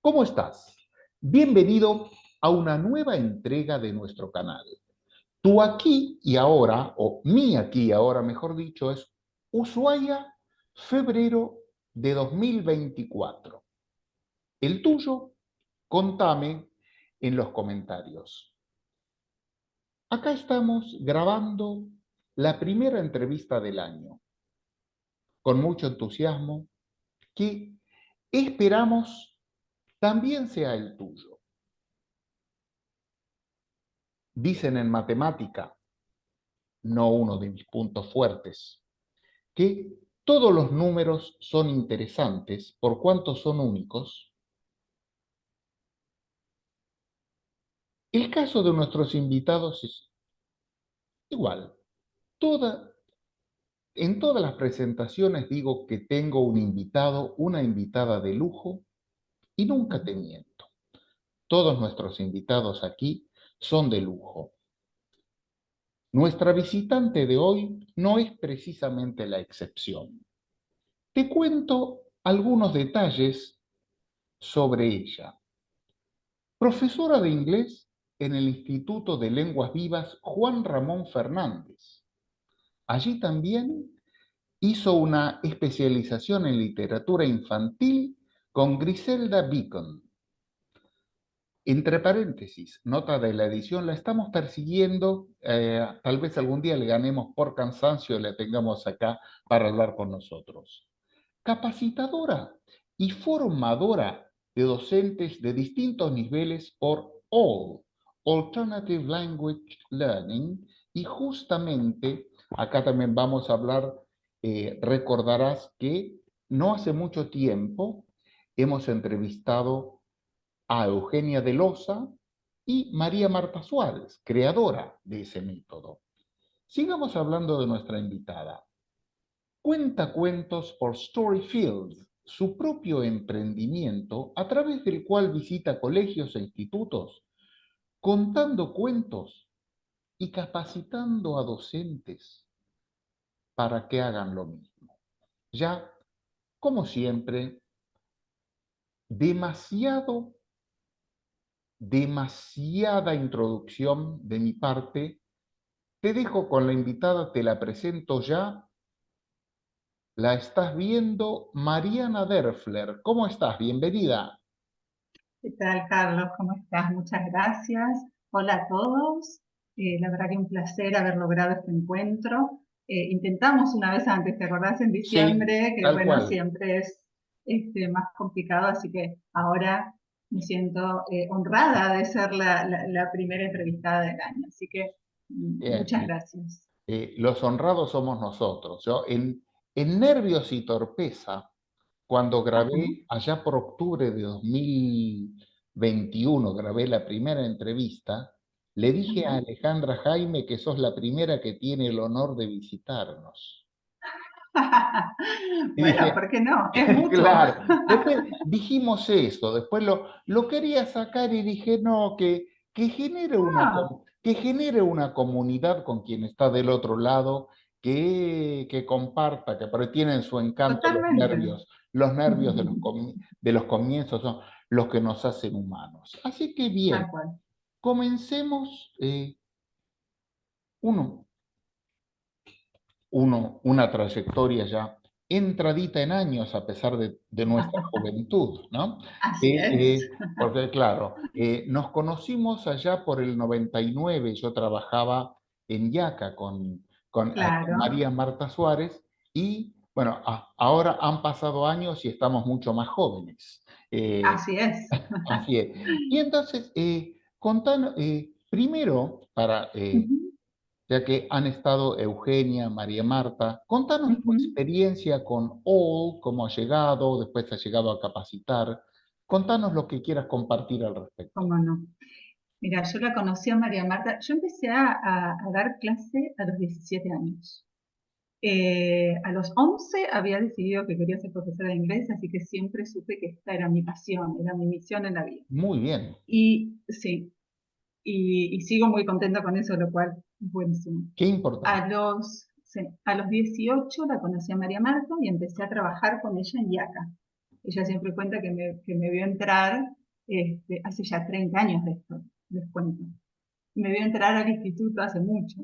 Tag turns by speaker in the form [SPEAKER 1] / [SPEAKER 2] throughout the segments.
[SPEAKER 1] ¿Cómo estás? Bienvenido a una nueva entrega de nuestro canal. Tu aquí y ahora, o mi aquí y ahora, mejor dicho, es Ushuaia, febrero de 2024. El tuyo, contame en los comentarios. Acá estamos grabando la primera entrevista del año, con mucho entusiasmo, que esperamos también sea el tuyo. Dicen en matemática, no uno de mis puntos fuertes, que todos los números son interesantes por cuanto son únicos. El caso de nuestros invitados es igual. En todas las presentaciones digo que tengo un invitado, una invitada de lujo, y nunca te miento. Todos nuestros invitados aquí son de lujo. Nuestra visitante de hoy no es precisamente la excepción. Te cuento algunos detalles sobre ella. Profesora de inglés en el Instituto de Lenguas Vivas Juan Ramón Fernández. Allí también hizo una especialización en literatura infantil con Griselda Beacon. Entre paréntesis, nota de la edición, la estamos persiguiendo, tal vez algún día le ganemos por cansancio y la tengamos acá para hablar con nosotros. Capacitadora y formadora de docentes de distintos niveles por ALL, Alternative Language Learning, y justamente acá también vamos a hablar, recordarás que no hace mucho tiempo hemos entrevistado a Eugenia de Loza y María Marta Suárez, creadora de ese método. Sigamos hablando de nuestra invitada. Cuenta cuentos por Storyfield, su propio emprendimiento a través del cual visita colegios e institutos, contando cuentos y capacitando a docentes para que hagan lo mismo. Ya, como siempre, demasiada introducción de mi parte. Te dejo con la invitada, te la presento ya. La estás viendo, Mariana Derfler. ¿Cómo estás? Bienvenida.
[SPEAKER 2] ¿Qué tal, Carlos? ¿Cómo estás? Muchas gracias. Hola a todos. La verdad que un placer haber logrado este encuentro. Intentamos una vez antes, ¿te acordás? En
[SPEAKER 1] Sí,
[SPEAKER 2] diciembre, que
[SPEAKER 1] tal
[SPEAKER 2] bueno,
[SPEAKER 1] cual.
[SPEAKER 2] siempre es más complicado, así que ahora me siento honrada de ser la primera entrevistada del año. Así que muchas
[SPEAKER 1] Bien.
[SPEAKER 2] gracias.
[SPEAKER 1] Los honrados somos nosotros. Yo en Nervios y Torpeza, cuando
[SPEAKER 2] Ajá.
[SPEAKER 1] grabé allá por octubre de 2021, grabé la primera entrevista, le dije a
[SPEAKER 2] Ajá.
[SPEAKER 1] Alejandra Jaime que sos la primera que tiene el honor de visitarnos. Y
[SPEAKER 2] Bueno,
[SPEAKER 1] dije,
[SPEAKER 2] ¿por qué no? Es mutuo.
[SPEAKER 1] claro, después dijimos eso, después lo quería sacar y dije, no,
[SPEAKER 2] Ah,
[SPEAKER 1] que genere una comunidad con quien está del otro lado, que comparta, que pero tienen su encanto
[SPEAKER 2] totalmente.
[SPEAKER 1] los nervios de los comienzos son los que nos hacen humanos. Así que bien,
[SPEAKER 2] Tal cual.
[SPEAKER 1] comencemos uno, una trayectoria ya entradita en años a pesar de nuestra juventud, ¿no?
[SPEAKER 2] Así es.
[SPEAKER 1] Porque claro, nos conocimos allá por el 99, yo trabajaba en Yaca con
[SPEAKER 2] Claro,
[SPEAKER 1] María Marta Suárez y bueno, ahora han pasado años y estamos mucho más jóvenes. Eh,
[SPEAKER 2] así es.
[SPEAKER 1] Así es. Y entonces, contanos, primero,
[SPEAKER 2] Ujú,
[SPEAKER 1] ya que han estado Eugenia, María Marta. Contanos tu
[SPEAKER 2] ujú.
[SPEAKER 1] experiencia con All, cómo ha llegado, después ha llegado a capacitar. Contanos lo que quieras compartir al respecto.
[SPEAKER 2] ¿Cómo no? Mira, yo la conocí a María Marta. Yo empecé a dar clase a los 17 años. A los 11 había decidido que quería ser profesora de inglés, así que siempre supe que esta era mi pasión, era mi misión en la vida.
[SPEAKER 1] Muy bien,
[SPEAKER 2] Y sí, y sigo muy contenta con eso, lo cual es buenísimo.
[SPEAKER 1] qué importante.
[SPEAKER 2] Sí, a los 18 la conocí a María Marta y empecé a trabajar con ella en IACA. Ella siempre cuenta que me vio entrar hace ya 30 años de esto, les cuento. Me voy a entrar al instituto hace mucho,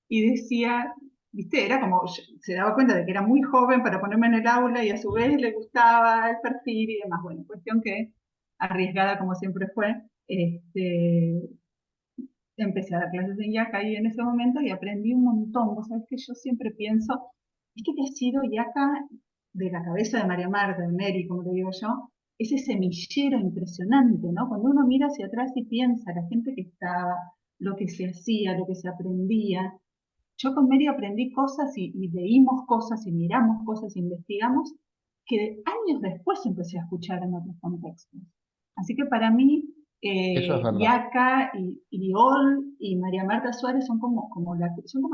[SPEAKER 2] y decía, viste, era como, se daba cuenta de que era muy joven para ponerme en el aula y a su vez le gustaba el perfil y demás. Bueno, cuestión que, arriesgada como siempre fue, empecé a dar clases en Yaca y en ese momento y aprendí un montón. Vos sabés que yo siempre pienso, ¿viste que ha sido Yaca de la cabeza de María Marta, de Mary, como le digo yo? Ese semillero impresionante, ¿no? Cuando uno mira hacia atrás y piensa la gente que estaba, lo que se hacía, lo que se aprendía. Yo con Mary aprendí cosas y leímos cosas y miramos cosas, investigamos, que años después empecé a escuchar en otros contextos. Así que para mí,
[SPEAKER 1] Eso es verdad.
[SPEAKER 2] Yaca y Ol y María Marta Suárez son como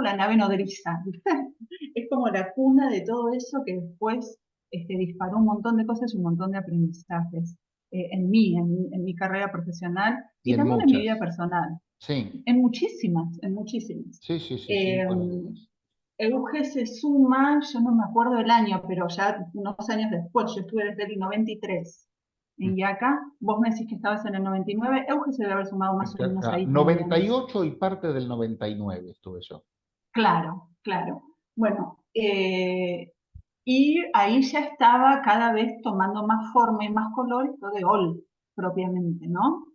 [SPEAKER 2] la nave nodriza, ¿viste? Es como la cuna de todo eso que después disparó un montón de cosas y un montón de aprendizajes en mi carrera profesional
[SPEAKER 1] Y
[SPEAKER 2] y
[SPEAKER 1] en
[SPEAKER 2] también en mi vida
[SPEAKER 1] muchas.
[SPEAKER 2] personal.
[SPEAKER 1] Sí,
[SPEAKER 2] En muchísimas, en muchísimas.
[SPEAKER 1] sí, sí, sí, sin
[SPEAKER 2] Eh,
[SPEAKER 1] lugar a dudas.
[SPEAKER 2] Euge se suma, yo no me acuerdo el año, pero ya unos años después, yo estuve desde el 93 en Yaca, vos me decís que estabas en el 99, Euge se debe haber sumado más o menos ahí
[SPEAKER 1] Noventa y
[SPEAKER 2] también.
[SPEAKER 1] ocho y parte del 99 estuve yo.
[SPEAKER 2] Claro, claro. Bueno, y ahí ya estaba cada vez tomando más forma y más color esto de OL propiamente, ¿no?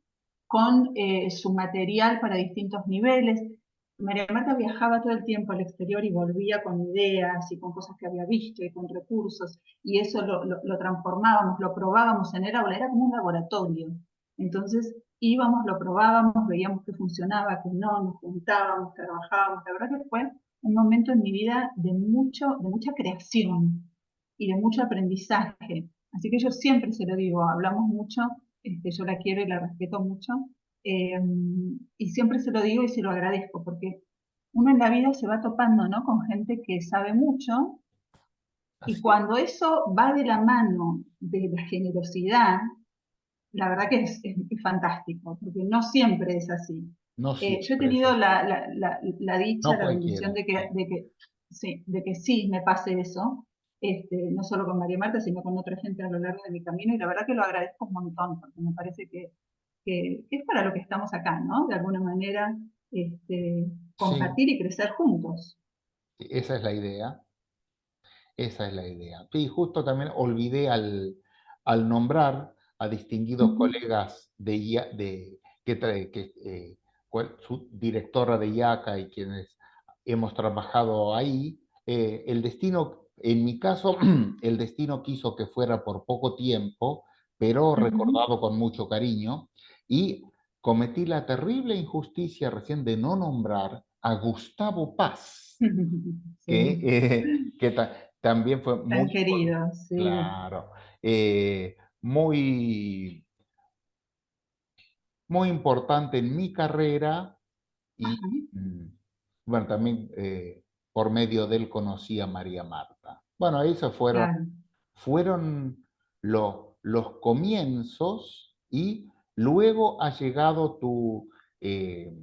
[SPEAKER 2] Con su material para distintos niveles. María Marta viajaba todo el tiempo al exterior y volvía con ideas y con cosas que había visto y con recursos, y eso lo transformábamos, lo probábamos en el aula, era como un laboratorio. Entonces íbamos, lo probábamos, veíamos que funcionaba, que no, nos juntábamos, trabajábamos. La verdad que fue un momento en mi vida de mucha creación y de mucho aprendizaje. Así que yo siempre se lo digo, hablamos mucho, yo la quiero y la respeto mucho, eh, y siempre se lo digo y se lo agradezco, porque uno en la vida se va topando, ¿no? Con gente que sabe mucho, y
[SPEAKER 1] Así es.
[SPEAKER 2] cuando eso va de la mano de la generosidad, la verdad que es fantástico, porque no siempre es así.
[SPEAKER 1] No
[SPEAKER 2] Yo he
[SPEAKER 1] siempre es
[SPEAKER 2] tenido
[SPEAKER 1] así.
[SPEAKER 2] la dicha,
[SPEAKER 1] No
[SPEAKER 2] la bendición
[SPEAKER 1] cualquiera. Sí.
[SPEAKER 2] sí, de que sí me pase eso, no solo con María Marta, sino con otra gente a lo largo de mi camino, y la verdad que lo agradezco un montón, porque me parece que es para lo que estamos acá, ¿no? De alguna manera,
[SPEAKER 1] Sí,
[SPEAKER 2] compartir y crecer juntos.
[SPEAKER 1] esa es la idea. Esa es la idea. Sí, justo también olvidé al nombrar a distinguidos
[SPEAKER 2] Ujú,
[SPEAKER 1] colegas su directora de IACA y quienes hemos trabajado ahí. El destino, en mi caso, el destino quiso que fuera por poco tiempo, pero
[SPEAKER 2] ujú.
[SPEAKER 1] recordado con mucho cariño, y cometí la terrible injusticia recién de no nombrar a Gustavo Paz, que,
[SPEAKER 2] Sí,
[SPEAKER 1] también fue
[SPEAKER 2] tan
[SPEAKER 1] muy,
[SPEAKER 2] querido, sí.
[SPEAKER 1] claro, muy, muy importante en mi carrera y,
[SPEAKER 2] Ajá,
[SPEAKER 1] bueno, también por medio de él conocí a María Marta. Bueno, esos
[SPEAKER 2] claro.
[SPEAKER 1] fueron los comienzos, y luego ha llegado eh,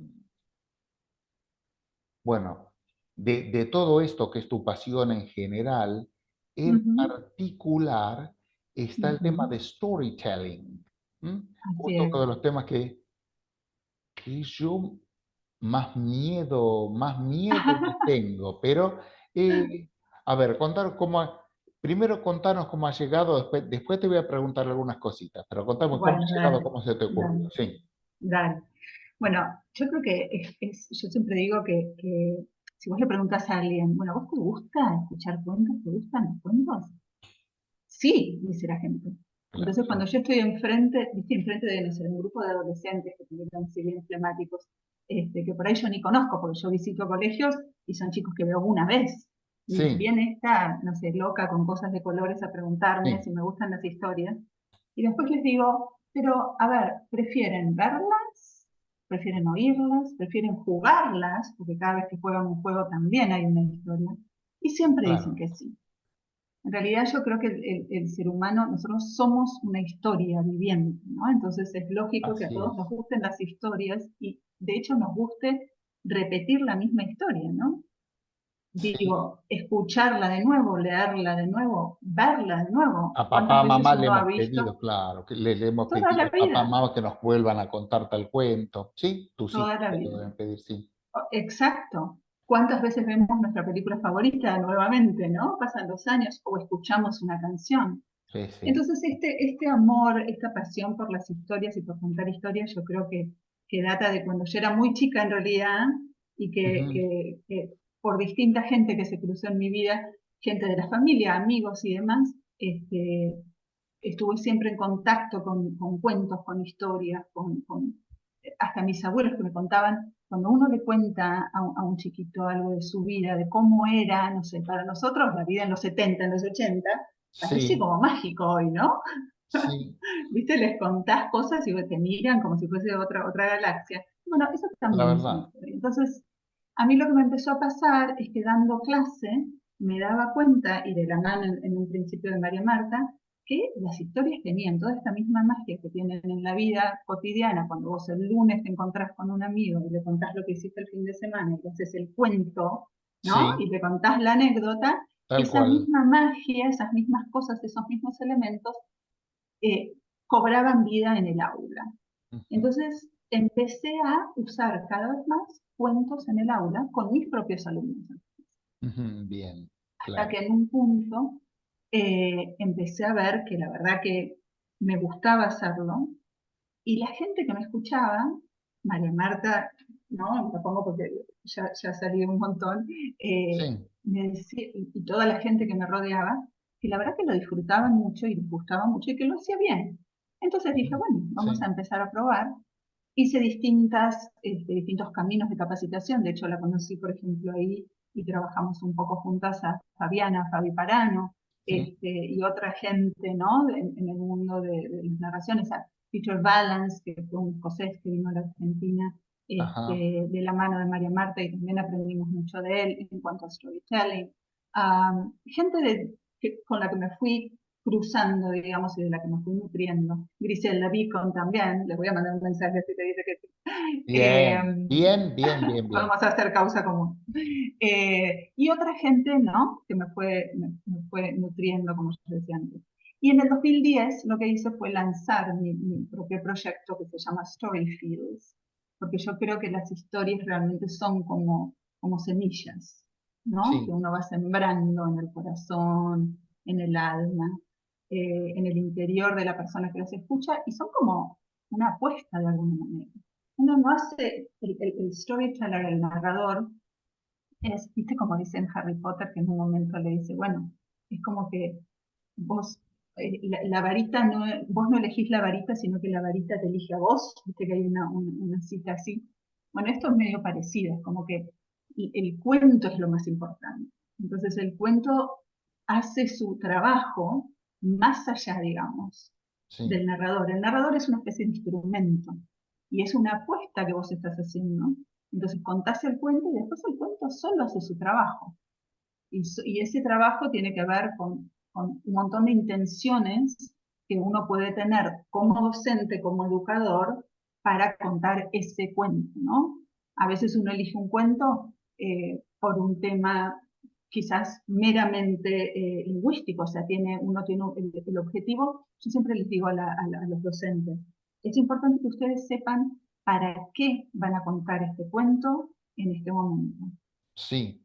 [SPEAKER 1] bueno, de todo esto que es tu pasión en general, en
[SPEAKER 2] Ujú,
[SPEAKER 1] particular está el tema
[SPEAKER 2] ujú.
[SPEAKER 1] de storytelling.
[SPEAKER 2] Así
[SPEAKER 1] Justo uno
[SPEAKER 2] es.
[SPEAKER 1] de los temas que yo más miedo le tengo, pero a ver, primero contanos cómo ha llegado, después te voy a preguntar algunas cositas, pero contame cómo
[SPEAKER 2] Bueno,
[SPEAKER 1] ha llegado,
[SPEAKER 2] dale,
[SPEAKER 1] cómo se te ocurrió.
[SPEAKER 2] dale,
[SPEAKER 1] Sí,
[SPEAKER 2] dale. Bueno, yo creo que yo siempre digo que si vos le preguntás a alguien, bueno, ¿vos te gusta escuchar cuentos? ¿Te gustan los cuentos? Sí, dice la gente.
[SPEAKER 1] claro,
[SPEAKER 2] Entonces,
[SPEAKER 1] sí,
[SPEAKER 2] cuando yo estoy enfrente, viste, enfrente de, no sé, un grupo de adolescentes que tuvieron así bien emblemáticos, que por ahí yo ni conozco, porque yo visito colegios y son chicos que veo una vez. Y
[SPEAKER 1] sí,
[SPEAKER 2] viene esta, no sé, loca con cosas de colores a preguntarme
[SPEAKER 1] sí,
[SPEAKER 2] si me gustan las historias. Y después les digo, pero a ver, ¿prefieren verlas? ¿Prefieren oírlas? ¿Prefieren jugarlas? Porque cada vez que juegan un juego también hay una historia. Y siempre dicen
[SPEAKER 1] claro,
[SPEAKER 2] que sí. En realidad yo creo que el ser humano, nosotros somos una historia viviente, ¿no? Entonces es lógico que a
[SPEAKER 1] así
[SPEAKER 2] todos nos
[SPEAKER 1] es.
[SPEAKER 2] gusten las historias y de hecho nos guste repetir la misma historia, ¿no?
[SPEAKER 1] sí.
[SPEAKER 2] digo, escucharla de nuevo, leerla de nuevo, verla de nuevo.
[SPEAKER 1] A
[SPEAKER 2] ¿Cuántas
[SPEAKER 1] papá,
[SPEAKER 2] veces
[SPEAKER 1] mamá le
[SPEAKER 2] uno ha
[SPEAKER 1] hemos pedido,
[SPEAKER 2] visto?
[SPEAKER 1] claro, que le hemos
[SPEAKER 2] Toda
[SPEAKER 1] pedido
[SPEAKER 2] la
[SPEAKER 1] a papá,
[SPEAKER 2] vida,
[SPEAKER 1] mamá que nos vuelvan a contar tal cuento. Sí, tus hijos
[SPEAKER 2] toda la
[SPEAKER 1] te lo
[SPEAKER 2] vida.
[SPEAKER 1] deben pedir, sí.
[SPEAKER 2] Exacto. ¿Cuántas veces vemos nuestra película favorita nuevamente, ¿no? Pasan los años o escuchamos una canción.
[SPEAKER 1] Sí, sí.
[SPEAKER 2] Entonces, este amor, esta pasión por las historias y por contar historias, yo creo que data de cuando yo era muy chica en realidad y
[SPEAKER 1] Ujú.
[SPEAKER 2] que por distinta gente que se cruzó en mi vida, gente de la familia, amigos y demás, estuve siempre en contacto con cuentos, con historias, hasta mis abuelos que me contaban, cuando uno le cuenta a un chiquito algo de su vida, de cómo era, no sé, para nosotros la vida en los 70, en los 80, parece
[SPEAKER 1] Sí,
[SPEAKER 2] como mágico hoy, ¿no?
[SPEAKER 1] sí,
[SPEAKER 2] ¿Viste? Les contás cosas y te miran como si fuese otra galaxia. Bueno, eso
[SPEAKER 1] la
[SPEAKER 2] también es una
[SPEAKER 1] verdad.
[SPEAKER 2] historia. Entonces, a mí lo que me empezó a pasar es que dando clase me daba cuenta, y de la mano en un principio de María Marta, que las historias tenían toda esta misma magia que tienen en la vida cotidiana, cuando vos el lunes te encontrás con un amigo y le contás lo que hiciste el fin de semana, y le haces el cuento, ¿no?
[SPEAKER 1] Sí,
[SPEAKER 2] Y le contás la anécdota,
[SPEAKER 1] tal
[SPEAKER 2] esa
[SPEAKER 1] cual.
[SPEAKER 2] misma magia, esas mismas cosas, esos mismos elementos eh, cobraban vida en el aula.
[SPEAKER 1] Ujú,
[SPEAKER 2] Entonces empecé a usar cada vez más cuentos en el aula con mis propios alumnos,
[SPEAKER 1] ujú, bien,
[SPEAKER 2] hasta
[SPEAKER 1] claro.
[SPEAKER 2] que en un punto empecé a ver que la verdad que me gustaba hacerlo y la gente que me escuchaba, María Marta, no, lo pongo porque ya salí un montón,
[SPEAKER 1] Sí,
[SPEAKER 2] me decía, y toda la gente que me rodeaba, que la verdad que lo disfrutaban mucho y les gustaba mucho y que lo hacía bien. Entonces dije,
[SPEAKER 1] ujú,
[SPEAKER 2] bueno, vamos a
[SPEAKER 1] sí,
[SPEAKER 2] empezar a probar. Hice distintos caminos de capacitación, de hecho la conocí, por ejemplo, ahí y trabajamos un poco juntas a Fabiana, a Fabi Parano,
[SPEAKER 1] sí,
[SPEAKER 2] y otra gente, ¿no? En el mundo de las narraciones, a Peter Balance, que fue un escocés que vino a la Argentina
[SPEAKER 1] ajá,
[SPEAKER 2] de la mano de María Marta y también aprendimos mucho de él en cuanto a storytelling. Gente con la que me fui cruzando, digamos, y de la que me fui nutriendo. Griselda Beacon también, le voy a mandar un mensaje si te dice que sí.
[SPEAKER 1] bien, bien, bien, bien, bien.
[SPEAKER 2] Vamos a hacer causa común. Y otra gente, ¿no? Que me fue nutriendo, como yo decía antes. Y en el 2010 lo que hice fue lanzar mi propio proyecto que se llama Storyfields, porque yo creo que las historias realmente son como semillas, ¿no? Que
[SPEAKER 1] Sí,
[SPEAKER 2] uno va sembrando en el corazón, en el alma, en el interior de la persona que las escucha, y son como una apuesta de alguna manera. Uno no hace el storyteller, el narrador, viste como dice en Harry Potter, que en un momento le dice, bueno, es como que vos, la varita, no, vos no elegís la varita, sino que la varita te elige a vos, viste que hay una cita así. Bueno, esto es medio parecido, es como que el cuento es lo más importante. Entonces el cuento hace su trabajo más allá, digamos,
[SPEAKER 1] sí,
[SPEAKER 2] del narrador. El narrador es una especie de instrumento y es una apuesta que vos estás haciendo. Entonces contás el cuento y después el cuento solo hace su trabajo. Y ese trabajo tiene que ver con un montón de intenciones que uno puede tener como docente, como educador, para contar ese cuento, ¿no? A veces uno elige un cuento por un tema quizás meramente lingüístico, o sea, uno tiene el objetivo. Yo siempre les digo a los docentes, es importante que ustedes sepan para qué van a contar este cuento en este momento.
[SPEAKER 1] sí,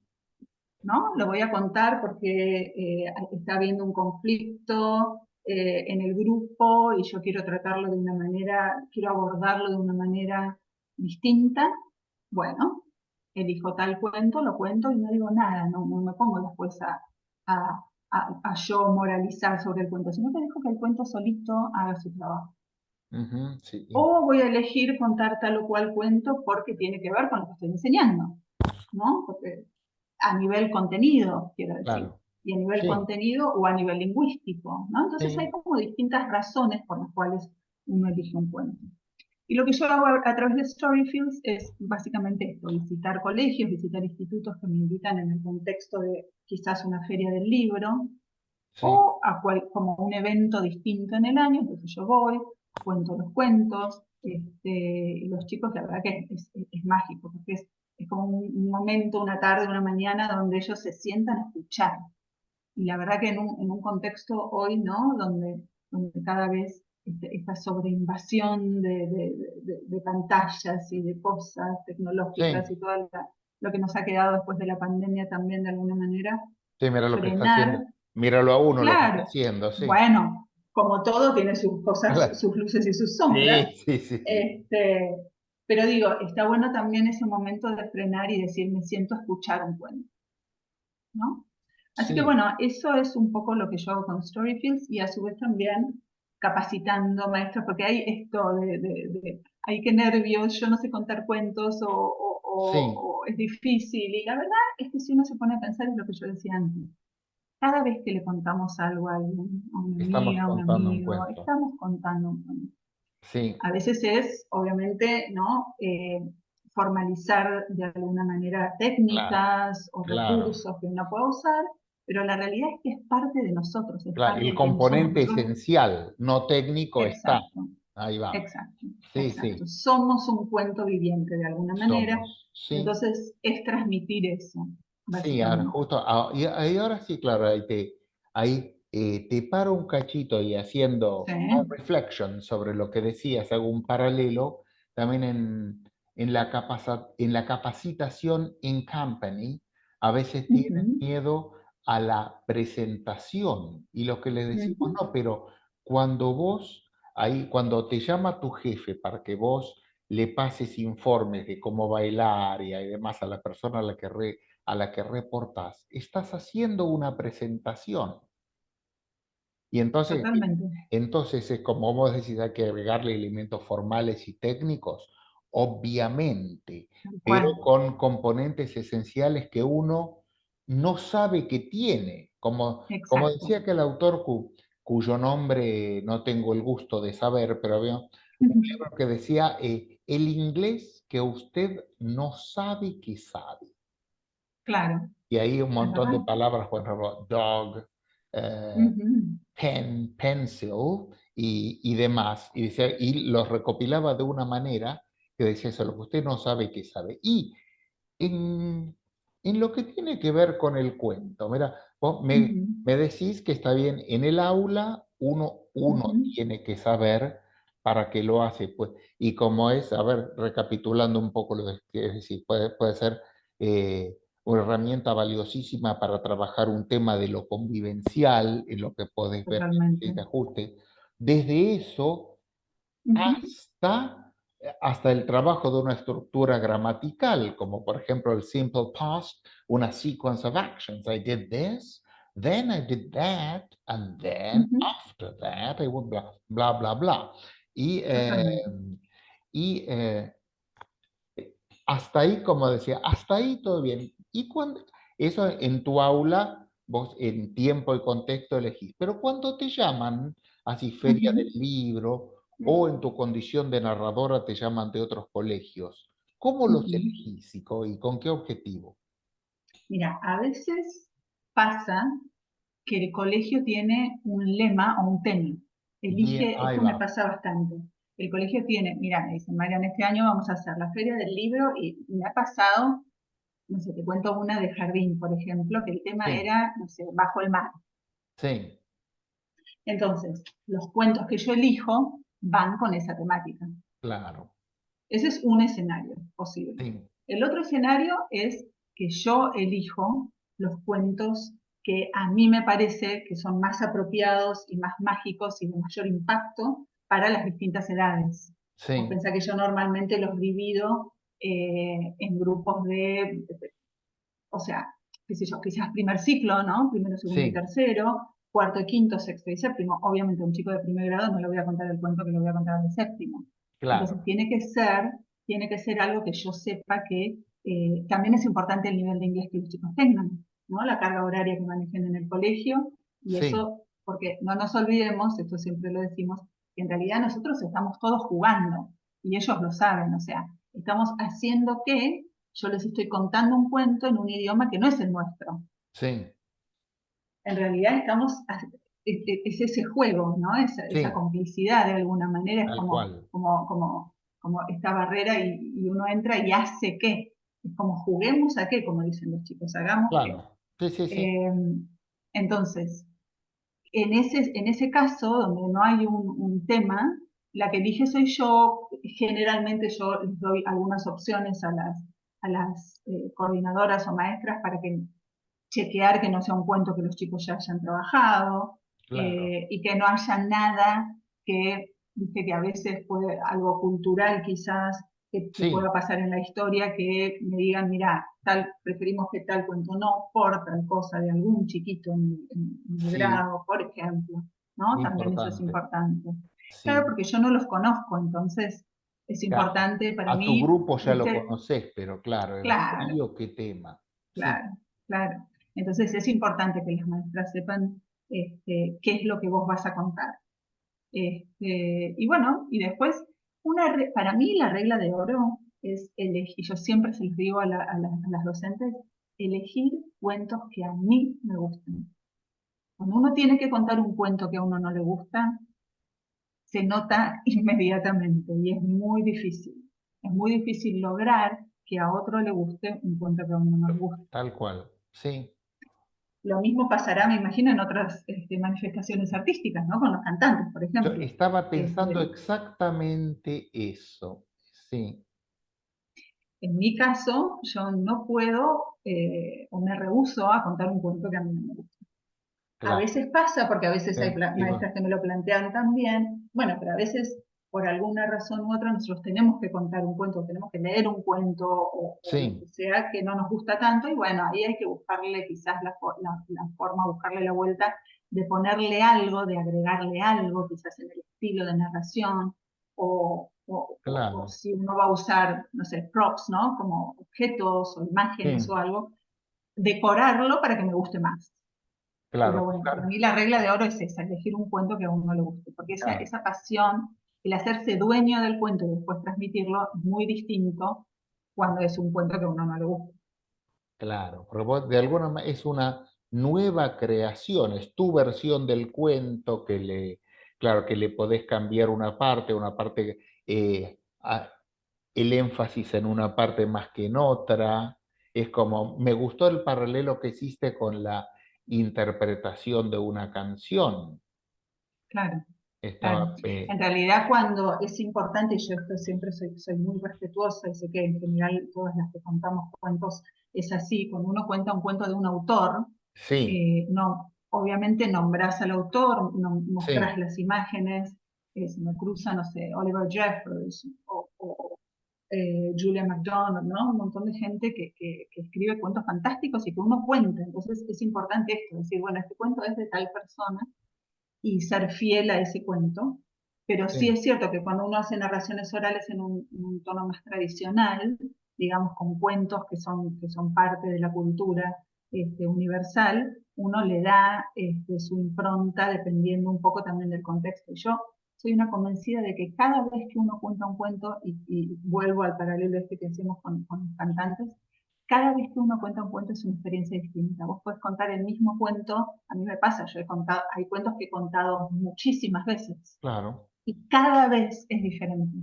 [SPEAKER 2] ¿No? Lo voy a contar porque está habiendo un conflicto en el grupo y yo quiero tratarlo de una manera, quiero abordarlo de una manera distinta. Bueno, elijo tal cuento, lo cuento y no digo nada, no me pongo después a, a yo moralizar sobre el cuento, sino que dejo que el cuento solito haga su trabajo.
[SPEAKER 1] ujú, sí,
[SPEAKER 2] O voy a elegir contar tal o cual cuento porque tiene que ver con lo que estoy enseñando, ¿no? Porque a nivel contenido, quiero decir,
[SPEAKER 1] claro.
[SPEAKER 2] y a nivel
[SPEAKER 1] Sí,
[SPEAKER 2] contenido o a nivel lingüístico, ¿no? Entonces hay
[SPEAKER 1] sí,
[SPEAKER 2] como distintas razones por las cuales uno elige un cuento. Y lo que yo hago a través de Storyfields es básicamente esto, visitar colegios, visitar institutos que me invitan en el contexto de quizás una feria del libro
[SPEAKER 1] sí,
[SPEAKER 2] o como un evento distinto en el año, entonces yo voy, cuento los cuentos, y los chicos la verdad que es mágico, porque es como un momento, una tarde, una mañana donde ellos se sientan a escuchar. Y la verdad que en un contexto hoy, ¿no? Donde cada vez esta sobreinvasión de pantallas y de cosas tecnológicas
[SPEAKER 1] Sí,
[SPEAKER 2] y todo lo que nos ha quedado después de la pandemia también de alguna manera,
[SPEAKER 1] sí, mira lo que está
[SPEAKER 2] frenar,
[SPEAKER 1] haciendo. Míralo a uno lo que está
[SPEAKER 2] claro,
[SPEAKER 1] haciendo, sí.
[SPEAKER 2] bueno, como todo tiene sus cosas,
[SPEAKER 1] Claro.
[SPEAKER 2] sus luces y sus sombras,
[SPEAKER 1] Sí, sí, sí, sí.
[SPEAKER 2] este, pero digo, está bueno también ese momento de frenar y decir, me siento a escuchar un cuento, ¿no? Así que
[SPEAKER 1] Sí,
[SPEAKER 2] bueno, eso es un poco lo que yo hago con Storyfields y a su vez también capacitando maestros, porque hay esto ay, qué nervios, yo no sé contar cuentos
[SPEAKER 1] sí,
[SPEAKER 2] o es difícil. Y la verdad es que si uno se pone a pensar es lo que yo decía antes. Cada vez que le contamos algo a alguien, a una
[SPEAKER 1] estamos
[SPEAKER 2] amiga, a un
[SPEAKER 1] contando un
[SPEAKER 2] amigo,
[SPEAKER 1] cuento.
[SPEAKER 2] estamos contando un cuento.
[SPEAKER 1] Sí,
[SPEAKER 2] A veces es, obviamente, ¿no? Formalizar de alguna manera
[SPEAKER 1] claro,
[SPEAKER 2] técnicas o
[SPEAKER 1] claro,
[SPEAKER 2] recursos que uno puede usar, pero la realidad es que es parte de nosotros, es
[SPEAKER 1] claro.
[SPEAKER 2] parte
[SPEAKER 1] El
[SPEAKER 2] de quienes somos.
[SPEAKER 1] componente esencial, no técnico, está.
[SPEAKER 2] Exacto,
[SPEAKER 1] Ahí va.
[SPEAKER 2] exacto,
[SPEAKER 1] Sí,
[SPEAKER 2] exacto.
[SPEAKER 1] sí,
[SPEAKER 2] Somos un cuento viviente de alguna manera,
[SPEAKER 1] somos. Sí,
[SPEAKER 2] entonces es transmitir eso,
[SPEAKER 1] sí, ahora
[SPEAKER 2] básicamente.
[SPEAKER 1] justo, y ahora sí, claro, te paro un cachito y
[SPEAKER 2] Sí.
[SPEAKER 1] haciendo un reflection sobre lo que decías, hago un paralelo también en la capacitación en company, a veces tienen
[SPEAKER 2] Ujú,
[SPEAKER 1] miedo a la presentación y lo que les decimos,
[SPEAKER 2] ujú,
[SPEAKER 1] no, pero cuando te llama tu jefe para que vos le pases informes de cómo va el área y demás a la persona a la que reportás, estás haciendo una presentación. Y
[SPEAKER 2] totalmente,
[SPEAKER 1] entonces es como vos decís, hay que agregarle elementos formales y técnicos, obviamente,
[SPEAKER 2] tal
[SPEAKER 1] pero
[SPEAKER 2] cual.
[SPEAKER 1] con componentes esenciales que uno no sabe que tiene. Como
[SPEAKER 2] Exacto.
[SPEAKER 1] decía aquel autor cuyo nombre no tengo el gusto de saber, pero había un libro que decía, el inglés que usted no sabe que sabe.
[SPEAKER 2] Claro,
[SPEAKER 1] Y ahí un
[SPEAKER 2] es
[SPEAKER 1] montón
[SPEAKER 2] verdad.
[SPEAKER 1] de palabras, por ejemplo, dog, eh,
[SPEAKER 2] Ujú,
[SPEAKER 1] pen, pencil y demás. Y los recopilaba de una manera que decía eso, lo que usted no sabe que sabe. Y en, en lo que tiene que ver con el cuento, mira, vos
[SPEAKER 2] ujú,
[SPEAKER 1] me decís que está bien, en el aula uno
[SPEAKER 2] ujú.
[SPEAKER 1] tiene que saber para qué lo hace, pues, y como es, a ver, recapitulando un poco lo que es decir, puede ser una herramienta valiosísima para trabajar un tema de lo convivencial, en lo que podés ver
[SPEAKER 2] Totalmente.
[SPEAKER 1] que te ajuste. Desde eso
[SPEAKER 2] Ujú,
[SPEAKER 1] hasta el trabajo de una estructura gramatical, como por ejemplo el simple past, una sequence of actions. I did this, then I did that, and then
[SPEAKER 2] ujú,
[SPEAKER 1] after that I would blah, blah, blah, blah. Y, eh,
[SPEAKER 2] totalmente.
[SPEAKER 1] y hasta ahí, como decía, hasta ahí todo bien. Y cuando eso en tu aula, vos en tiempo y contexto elegís. Pero cuando te llaman, así feria del
[SPEAKER 2] Ujú.
[SPEAKER 1] libro, o en tu condición de narradora te llaman de otros colegios, ¿cómo los
[SPEAKER 2] Ujú.
[SPEAKER 1] elegís y con qué objetivo?
[SPEAKER 2] Mira, a veces pasa que el colegio tiene un lema o un tema.
[SPEAKER 1] Bien,
[SPEAKER 2] Elige,
[SPEAKER 1] ahí
[SPEAKER 2] esto me
[SPEAKER 1] va.
[SPEAKER 2] pasa bastante. El colegio tiene, mira, me dicen, Marian, este año vamos a hacer la feria del libro y me ha pasado, no sé, te cuento una de jardín, por ejemplo, que el tema
[SPEAKER 1] Sí,
[SPEAKER 2] era, no sé, bajo el mar.
[SPEAKER 1] sí,
[SPEAKER 2] Entonces, los cuentos que yo elijo van con esa temática.
[SPEAKER 1] claro.
[SPEAKER 2] Ese es un escenario posible.
[SPEAKER 1] Sí,
[SPEAKER 2] El otro escenario es que yo elijo los cuentos que a mí me parece que son más apropiados y más mágicos y de mayor impacto para las distintas edades. Vos
[SPEAKER 1] sí,
[SPEAKER 2] pensás que yo normalmente los divido en grupos o sea, qué sé yo, quizás primer ciclo, ¿no? Primero, segundo y
[SPEAKER 1] sí,
[SPEAKER 2] tercero, cuarto, quinto, sexto y séptimo. Obviamente, a un chico de primer grado no le voy a contar el cuento que le voy a contar al de séptimo. Entonces,
[SPEAKER 1] claro.
[SPEAKER 2] tiene que ser algo que yo sepa que también es importante el nivel de inglés que los chicos tengan, ¿no? La carga horaria que manejen en el colegio y
[SPEAKER 1] Sí,
[SPEAKER 2] eso, porque no nos olvidemos, esto siempre lo decimos, que en realidad nosotros estamos todos jugando y ellos lo saben, o sea, estamos haciendo que yo les estoy contando un cuento en un idioma que no es el nuestro.
[SPEAKER 1] sí,
[SPEAKER 2] En realidad es ese juego, ¿no? Esa
[SPEAKER 1] sí,
[SPEAKER 2] complicidad de alguna manera, es
[SPEAKER 1] tal cual.
[SPEAKER 2] como esta barrera y uno entra y hace qué. Es como juguemos a qué, como dicen los chicos, hagamos qué.
[SPEAKER 1] Claro. Sí, sí, sí.
[SPEAKER 2] Entonces, en ese caso, donde no hay un tema, la que elige soy yo. Generalmente yo les doy algunas opciones a las coordinadoras o maestras para que chequear que no sea un cuento que los chicos ya hayan trabajado,
[SPEAKER 1] Claro.
[SPEAKER 2] y que no haya nada que, viste que a veces puede algo cultural quizás que pueda
[SPEAKER 1] Sí,
[SPEAKER 2] pasar en la historia, que me digan, mira, tal, preferimos que tal cuento no, por tal cosa de algún chiquito en el
[SPEAKER 1] sí,
[SPEAKER 2] grado, por ejemplo, ¿no? También eso es
[SPEAKER 1] importante.
[SPEAKER 2] importante. Claro,
[SPEAKER 1] Sí.
[SPEAKER 2] porque yo no los conozco, entonces es importante para
[SPEAKER 1] A tu
[SPEAKER 2] mí,
[SPEAKER 1] grupo ya lo
[SPEAKER 2] viste,
[SPEAKER 1] conoces, pero claro, en
[SPEAKER 2] claro,
[SPEAKER 1] frío, ¿qué tema? Sí,
[SPEAKER 2] claro, claro. Entonces es importante que las maestras sepan qué es lo que vos vas a contar. Y bueno, y después, para mí la regla de oro es elegir, y yo siempre se los digo a las docentes, elegir cuentos que a mí me gusten. Cuando uno tiene que contar un cuento que a uno no le gusta, se nota inmediatamente y es muy difícil. Es muy difícil lograr que a otro le guste un cuento que a uno no le gusta.
[SPEAKER 1] tal cual. Sí.
[SPEAKER 2] Lo mismo pasará, me imagino, en otras manifestaciones artísticas, ¿no? Con los cantantes, por
[SPEAKER 1] Yo
[SPEAKER 2] ejemplo.
[SPEAKER 1] estaba pensando
[SPEAKER 2] Este,
[SPEAKER 1] exactamente eso. Sí,
[SPEAKER 2] en mi caso, yo no puedo o me rehúso a contar un cuento que a mí no me gusta. A
[SPEAKER 1] claro.
[SPEAKER 2] veces pasa, porque a veces hay
[SPEAKER 1] Digo,
[SPEAKER 2] maestras que me lo plantean también, bueno, pero a veces por alguna razón u otra nosotros tenemos que contar un cuento, tenemos que leer un cuento o lo que
[SPEAKER 1] sí,
[SPEAKER 2] sea que no nos gusta tanto y bueno, ahí hay que buscarle quizás la forma, buscarle la vuelta de ponerle algo, de agregarle algo, quizás en el estilo de narración o
[SPEAKER 1] claro.
[SPEAKER 2] si uno va a usar, no sé, props, ¿no? Como objetos o imágenes o
[SPEAKER 1] Sí,
[SPEAKER 2] algo, decorarlo para que me guste más.
[SPEAKER 1] claro.
[SPEAKER 2] Pero bueno, para mí la regla de oro es esa, elegir un cuento que a uno le guste, porque
[SPEAKER 1] Claro,
[SPEAKER 2] esa pasión, el hacerse dueño del cuento y después transmitirlo, es muy distinto cuando es un cuento que a uno no le gusta.
[SPEAKER 1] claro. Porque vos de alguna manera es una nueva creación, es tu versión del cuento claro, que le podés cambiar una parte, el énfasis en una parte más que en otra. Es como, me gustó el paralelo que hiciste con la interpretación de una canción.
[SPEAKER 2] Claro, claro.
[SPEAKER 1] Estaba,
[SPEAKER 2] En realidad cuando es importante, y yo esto siempre soy muy respetuosa y sé que en general todas las que contamos cuentos es así, cuando uno cuenta un cuento de un autor,
[SPEAKER 1] sí,
[SPEAKER 2] no, obviamente nombrás al autor, mostrás
[SPEAKER 1] sí,
[SPEAKER 2] las imágenes, se me cruza, no sé, Oliver Jeffers o Julia MacDonald, ¿no? Un montón de gente que escribe cuentos fantásticos y que uno cuenta. Entonces es importante esto, decir, bueno, este cuento es de tal persona y ser fiel a ese cuento. Pero sí
[SPEAKER 1] sí,
[SPEAKER 2] es cierto que cuando uno hace narraciones orales en un tono más tradicional, digamos con cuentos que son parte de la cultura universal, uno le da su impronta dependiendo un poco también del contexto. Y yo soy una convencida de que cada vez que uno cuenta un cuento, y vuelvo al paralelo este que hacemos con los cantantes, cada vez que uno cuenta un cuento es una experiencia distinta. Vos podés contar el mismo cuento, a mí me pasa, yo he contado, hay cuentos que he contado muchísimas veces
[SPEAKER 1] claro.
[SPEAKER 2] y cada vez es diferente.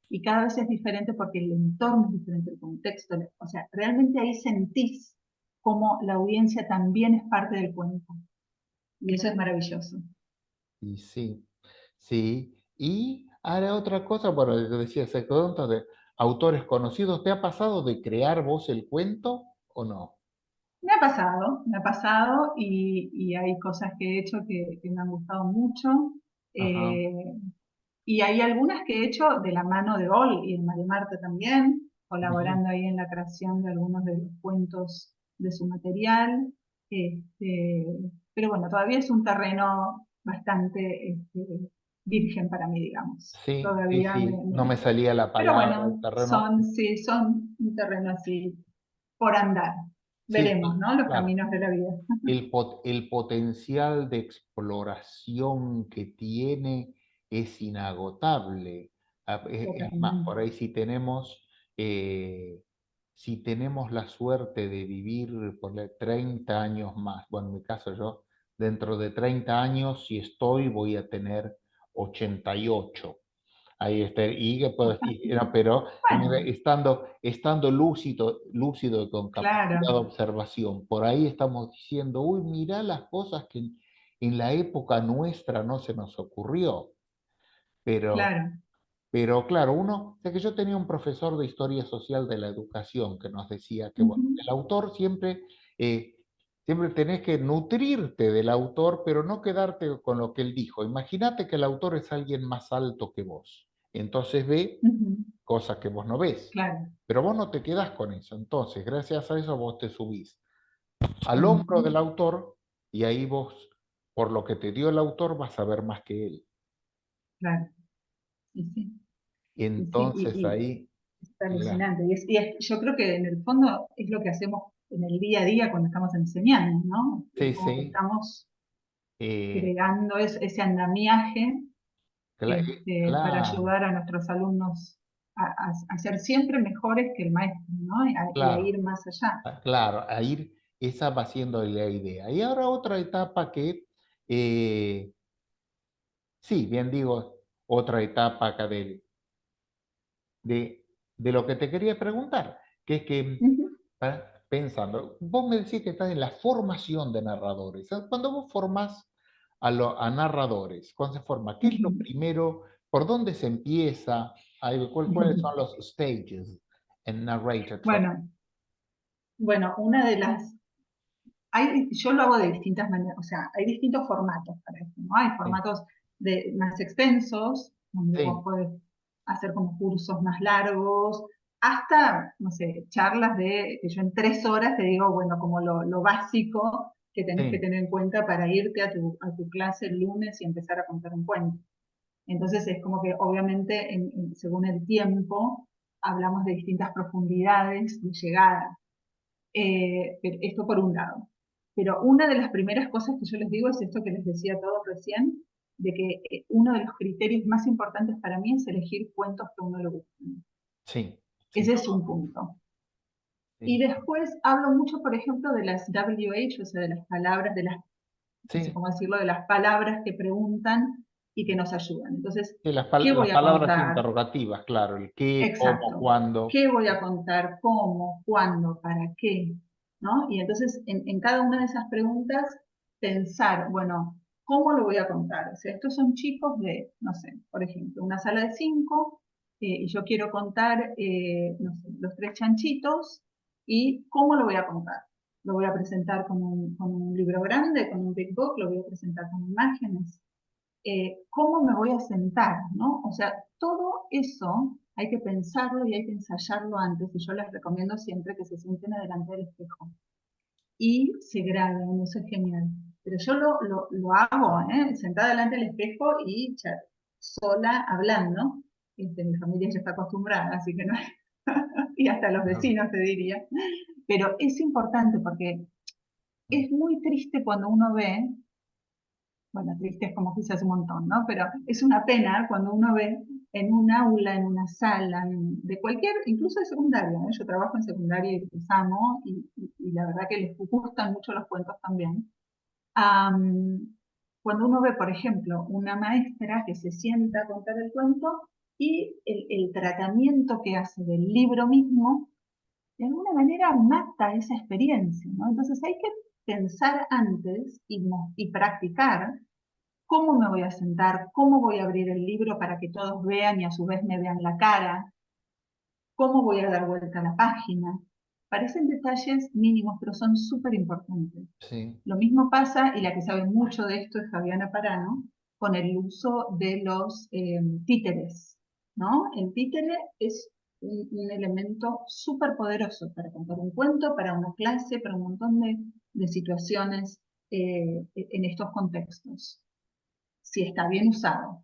[SPEAKER 2] Y cada vez es diferente porque el entorno es diferente, el contexto. O sea, realmente ahí sentís como la audiencia también es parte del cuento. Y eso es maravilloso.
[SPEAKER 1] Y sí, sí. Y ahora otra cosa, bueno, decía ese cuento de autores conocidos, ¿te ha pasado de crear vos el cuento o no?
[SPEAKER 2] Me ha pasado y hay cosas que he hecho que me han gustado mucho.
[SPEAKER 1] Ajá,
[SPEAKER 2] Eh, Y hay algunas que he hecho de la mano de Ol y de María Marta también,
[SPEAKER 1] ujú.
[SPEAKER 2] colaborando ahí en la creación de algunos de los cuentos de su material. Este, pero bueno, todavía es un terreno bastante virgen para mí, digamos.
[SPEAKER 1] Sí, sí,
[SPEAKER 2] Todavía
[SPEAKER 1] sí, no me salía la
[SPEAKER 2] pero
[SPEAKER 1] palabra, el
[SPEAKER 2] bueno,
[SPEAKER 1] terreno.
[SPEAKER 2] sí, son un terreno así por andar.
[SPEAKER 1] Sí,
[SPEAKER 2] Veremos, ¿no? Los
[SPEAKER 1] claro.
[SPEAKER 2] caminos de la vida.
[SPEAKER 1] El potencial de exploración que tiene es inagotable. Es más,
[SPEAKER 2] Totalmente.
[SPEAKER 1] por ahí eh, si tenemos la suerte de vivir por 30 años más, bueno, en mi caso yo, dentro de 30 años, si estoy, voy a tener 88. Ahí está, y que puedo decir, no, pero
[SPEAKER 2] Bueno,
[SPEAKER 1] estando lúcido y con capacidad de
[SPEAKER 2] claro,
[SPEAKER 1] observación, por ahí estamos diciendo, uy, mirá las cosas que en la época nuestra no se nos ocurrió, pero
[SPEAKER 2] claro.
[SPEAKER 1] pero claro, o sea que yo tenía un profesor de historia social de la educación que nos decía que, bueno,
[SPEAKER 2] Ujú,
[SPEAKER 1] el autor siempre tenés que nutrirte del autor, pero no quedarte con lo que él dijo. Imagínate que el autor es alguien más alto que vos. Entonces ve
[SPEAKER 2] ujú,
[SPEAKER 1] cosas que vos no ves.
[SPEAKER 2] claro.
[SPEAKER 1] Pero vos no te quedás con eso. Entonces, gracias a eso, vos te subís al hombro del
[SPEAKER 2] Ujú,
[SPEAKER 1] autor y ahí vos, por lo que te dio el autor, vas a ver más que él.
[SPEAKER 2] claro. Sí, sí.
[SPEAKER 1] Y
[SPEAKER 2] Sí, sí,
[SPEAKER 1] entonces
[SPEAKER 2] y
[SPEAKER 1] ahí,
[SPEAKER 2] es
[SPEAKER 1] claro,
[SPEAKER 2] alucinante. Yo creo que en el fondo es lo que hacemos en el día a día cuando estamos enseñando, ¿no? Es
[SPEAKER 1] sí,
[SPEAKER 2] como que
[SPEAKER 1] sí.
[SPEAKER 2] estamos
[SPEAKER 1] eh,
[SPEAKER 2] creando ese andamiaje para
[SPEAKER 1] Claro,
[SPEAKER 2] ayudar a nuestros alumnos a ser siempre mejores que el maestro, ¿no? Y a
[SPEAKER 1] claro,
[SPEAKER 2] ir más allá.
[SPEAKER 1] claro, a ir, esa va siendo la idea. Y ahora otra etapa eh, sí, bien digo, otra etapa acá de lo que te quería preguntar, que es que,
[SPEAKER 2] Ujú,
[SPEAKER 1] pensando, vos me decís que estás en la formación de narradores. Cuando vos formás a narradores, cuando se forma, ¿qué es lo
[SPEAKER 2] ujú.
[SPEAKER 1] primero? ¿Por dónde se empieza? ¿Cuáles son los stages en narrator training?
[SPEAKER 2] Bueno, bueno, una de las yo lo hago de distintas maneras, o sea, hay distintos formatos para esto, ¿no? Hay
[SPEAKER 1] Sí,
[SPEAKER 2] formatos más extensos, donde vos
[SPEAKER 1] sí,
[SPEAKER 2] podés hacer como cursos más largos, hasta, no sé, charlas que yo en 3 horas te digo, bueno, como lo básico que tenés que
[SPEAKER 1] sí,
[SPEAKER 2] tener en cuenta para irte a tu clase el lunes y empezar a contar un cuento. Entonces es como que obviamente según el tiempo hablamos de distintas profundidades de llegada. Pero esto por un lado. Pero una de las primeras cosas que yo les digo es esto que les decía a todos recién, de que uno de los criterios más importantes para mí es elegir cuentos que a uno le gusten.
[SPEAKER 1] sí, sí,
[SPEAKER 2] Ese es un punto. Y
[SPEAKER 1] sí,
[SPEAKER 2] después hablo mucho, por ejemplo, de las WH, o sea, de las palabras, no sé
[SPEAKER 1] sí,
[SPEAKER 2] cómo decirlo, de las palabras que preguntan y que nos ayudan. Entonces,
[SPEAKER 1] sí,
[SPEAKER 2] ¿qué
[SPEAKER 1] las
[SPEAKER 2] voy a
[SPEAKER 1] palabras
[SPEAKER 2] contar?
[SPEAKER 1] interrogativas, claro, el qué, cómo,
[SPEAKER 2] Exacto.
[SPEAKER 1] cuándo.
[SPEAKER 2] ¿Qué voy a contar? ¿Cómo? ¿Cuándo? ¿Para qué? ¿No? Y entonces, en cada una de esas preguntas, pensar, bueno, ¿cómo lo voy a contar? O sea, estos son chicos de, no sé, por ejemplo, una sala de 5, y yo quiero contar, no sé, los tres chanchitos, y ¿cómo lo voy a contar? Lo voy a presentar con un libro grande, con un big book, lo voy a presentar con imágenes, cómo me voy a sentar, ¿no? O sea, todo eso hay que pensarlo y hay que ensayarlo antes, y yo les recomiendo siempre que se sienten delante del espejo y se graben, eso es genial. Pero yo lo hago, ¿eh? Sentada delante del espejo y sola hablando. Mi familia ya está acostumbrada, así que no, y hasta los
[SPEAKER 1] No,
[SPEAKER 2] vecinos te diría. Pero es importante porque
[SPEAKER 1] mm,
[SPEAKER 2] es muy triste cuando uno ve, bueno, triste es como quizás un montón, ¿no? Pero es una pena cuando uno ve en un aula, en una sala, de cualquier, incluso de secundaria, ¿eh? Yo trabajo en secundaria y los amo, y la verdad que les gustan mucho los cuentos también. Am, Cuando uno ve, por ejemplo, una maestra que se sienta a contar el cuento y el tratamiento que hace del libro mismo, de alguna manera mata esa experiencia, ¿no? Entonces hay que pensar antes y practicar cómo me voy a sentar, cómo voy a abrir el libro para que todos vean y a su vez me vean la cara, cómo voy a dar vuelta a la página. Parecen detalles mínimos, pero son súper importantes.
[SPEAKER 1] sí,
[SPEAKER 2] Lo mismo pasa, y la que sabe mucho de esto es Fabiana Parano, con el uso de los títeres, ¿no? El títere es un elemento súper poderoso para contar un cuento, para una clase, para un montón de situaciones en estos contextos, si está bien usado,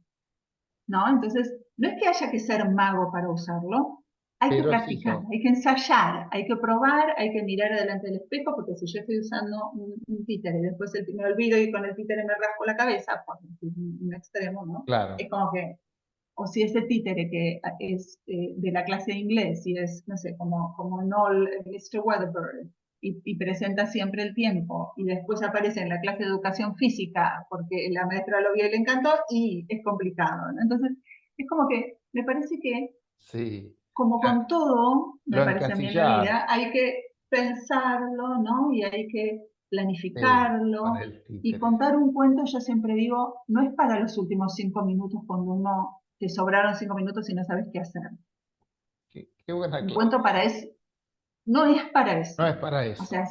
[SPEAKER 2] ¿no? Entonces, no es que haya que ser mago para usarlo, hay que
[SPEAKER 1] pero es
[SPEAKER 2] practicar,
[SPEAKER 1] eso,
[SPEAKER 2] hay que ensayar, hay que probar, hay que mirar adelante del espejo, porque si yo estoy usando un títere y después me olvido y con el títere me rasco la cabeza, por decir un extremo, ¿no?
[SPEAKER 1] claro,
[SPEAKER 2] Es como que, o si ese títere que es de la clase de inglés y es, no sé, como Noel, Mr. Weatherbird, y presenta siempre el tiempo, y después aparece en la clase de educación física porque la maestra lo vio y le encantó, y es complicado, ¿no? Entonces, es como que Me parece que,
[SPEAKER 1] Sí.
[SPEAKER 2] como
[SPEAKER 1] Ah,
[SPEAKER 2] con todo, me
[SPEAKER 1] lo
[SPEAKER 2] parece a mí en la
[SPEAKER 1] encasillaron,
[SPEAKER 2] vida, hay que pensarlo, ¿no? Y hay que
[SPEAKER 1] sí, con
[SPEAKER 2] planificarlo.
[SPEAKER 1] el
[SPEAKER 2] Y
[SPEAKER 1] títere.
[SPEAKER 2] contar un cuento, yo siempre digo, no es para los últimos 5 minutos cuando uno te sobraron 5 minutos y no sabes qué hacer.
[SPEAKER 1] Qué buena
[SPEAKER 2] Un cuento para
[SPEAKER 1] aclaración.
[SPEAKER 2] eso, no es para
[SPEAKER 1] No
[SPEAKER 2] eso.
[SPEAKER 1] es para
[SPEAKER 2] O
[SPEAKER 1] eso.
[SPEAKER 2] sea,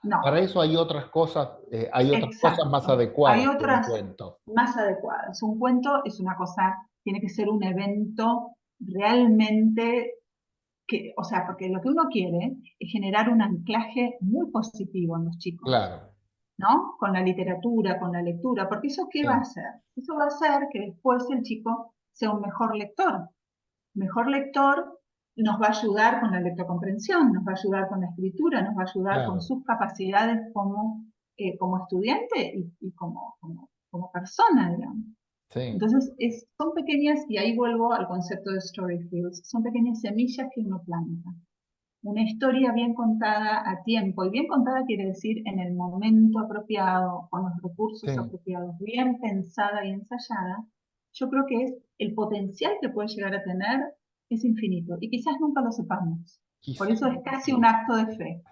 [SPEAKER 2] no,
[SPEAKER 1] Para eso hay otras cosas más
[SPEAKER 2] exacto. Hay
[SPEAKER 1] adecuadas que un
[SPEAKER 2] otras
[SPEAKER 1] cuento.
[SPEAKER 2] más adecuadas. Un cuento es una cosa, tiene que ser un evento realmente que, o sea, porque lo que uno quiere es generar un anclaje muy positivo en los chicos,
[SPEAKER 1] Claro,
[SPEAKER 2] ¿no? Con la literatura, con la lectura, porque eso ¿qué va a
[SPEAKER 1] sí,
[SPEAKER 2] hacer? Eso va a hacer que después el chico sea un mejor lector. Mejor lector nos va a ayudar con la lectocomprensión, nos va a ayudar con la escritura, nos va a ayudar con
[SPEAKER 1] claro,
[SPEAKER 2] sus capacidades como estudiante y como persona, digamos.
[SPEAKER 1] sí,
[SPEAKER 2] Entonces, son pequeñas, y ahí vuelvo al concepto de story fields, son pequeñas semillas que uno planta. Una historia bien contada a tiempo, y bien contada quiere decir en el momento apropiado, con los recursos
[SPEAKER 1] sí.
[SPEAKER 2] apropiados, bien pensada y ensayada, yo creo que el potencial que puede llegar a tener es infinito, y quizás nunca lo sepamos. Por
[SPEAKER 1] Quizás
[SPEAKER 2] eso es casi un acto de fe.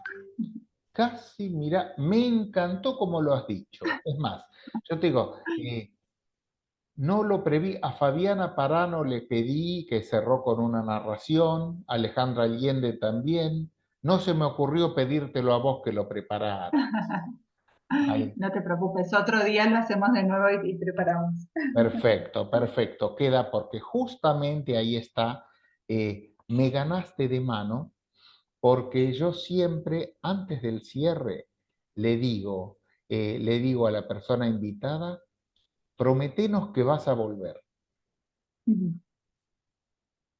[SPEAKER 1] casi, mira, me encantó como lo has dicho. Es más, yo te digo, no lo preví. A Fabiana Parano le pedí que cerró con una narración, a Alejandra Allende también. No se me ocurrió pedírtelo a vos que lo prepararas. Ay,
[SPEAKER 2] No te preocupes, otro día lo hacemos de nuevo y preparamos.
[SPEAKER 1] perfecto, perfecto. Queda porque justamente ahí está, me ganaste de mano, porque yo siempre, antes del cierre, le digo a la persona invitada, prometenos que vas a volver.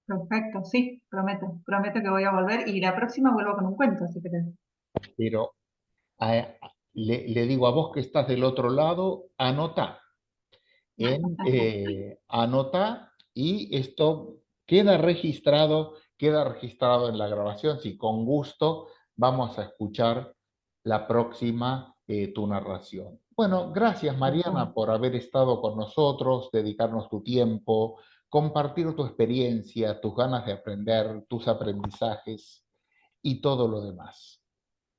[SPEAKER 2] Perfecto, sí, prometo que voy a volver y la próxima vuelvo con un cuento, si querés.
[SPEAKER 1] Pero le digo a vos que estás del otro lado, anotá y esto queda registrado en la grabación. Si con gusto vamos a escuchar la próxima tu narración. Bueno, gracias Mariana
[SPEAKER 2] Perfecto.
[SPEAKER 1] por haber estado con nosotros, dedicarnos tu tiempo, compartir tu experiencia, tus ganas de aprender, tus aprendizajes y todo lo demás.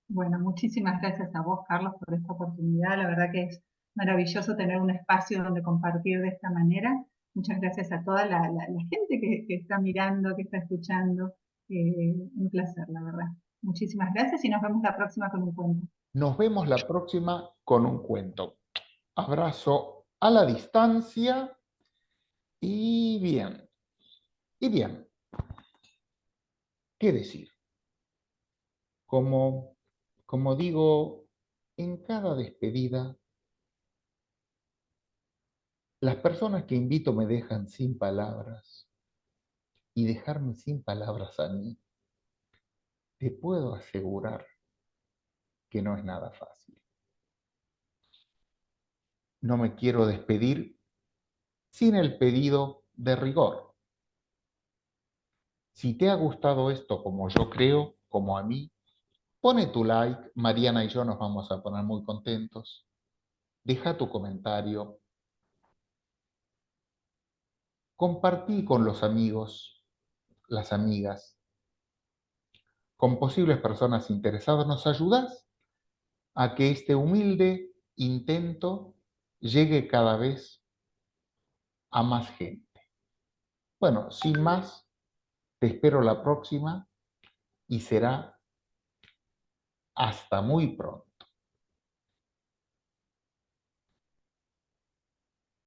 [SPEAKER 2] Bueno, muchísimas gracias a vos, Carlos, por esta oportunidad. La verdad que es maravilloso tener un espacio donde compartir de esta manera. Muchas gracias a toda la gente que está mirando, que está escuchando. Un placer, la verdad. Muchísimas gracias y nos vemos la próxima con un cuento.
[SPEAKER 1] Nos vemos la próxima con un cuento. Abrazo a la distancia y bien, y bien, ¿qué decir? Como, como digo, en cada despedida, las personas que invito me dejan sin palabras y dejarme sin palabras a mí, te puedo asegurar que no es nada fácil. No me quiero despedir sin el pedido de rigor. Si te ha gustado esto como yo creo, como a mí, pone tu like, Mariana y yo nos vamos a poner muy contentos. Deja tu comentario, compartí con los amigos, las amigas, con posibles personas interesadas. ¿Nos ayudas a que este humilde intento llegue cada vez a más gente? Bueno, sin más, te espero la próxima y será hasta muy pronto.